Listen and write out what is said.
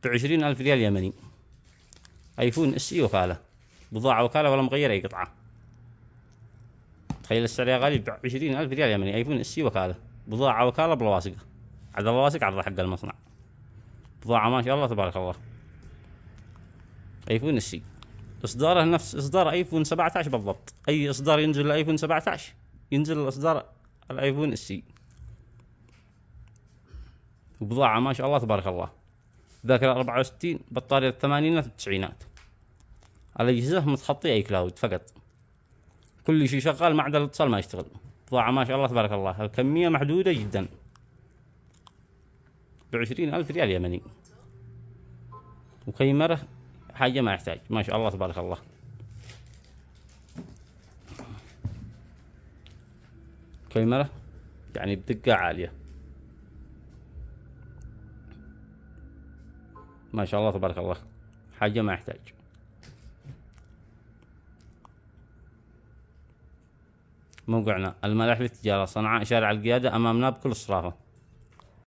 ب20,000 ريال يمني. ايفون SE وكالة، بضاعة وكالة ولا مغير اي قطعة. تخيل السعر يا غالي، ب20,000 ريال يمني ايفون SE وكالة، بضاعة وكالة بلواصق، عدد الواصق عرض حق المصنع، بضاعة ما شاء الله تبارك الله. ايفون SE اصداره نفس اصدار ايفون 17 بالضبط، اي اصدار ينزل الايفون 17 ينزل اصدار الايفون SE، وبضاعة ما شاء الله تبارك الله. ذاكرة 64، بطارية الثمانينات والتسعينات، الأجهزة متخطية اي كلاود فقط، كل شيء شغال ما عدا الاتصال ما يشتغل. بضاعة ما شاء الله تبارك الله، الكمية محدودة جدا، ب20,000 ريال يمني. وكاميرا حاجة ما يحتاج، ما شاء الله تبارك الله. كاميرا يعني بدقة عالية، ما شاء الله تبارك الله، حاجة ما يحتاج. موقعنا الملاح للتجارة، صنعاء، شارع القيادة، أمامنا بكل الصرافة.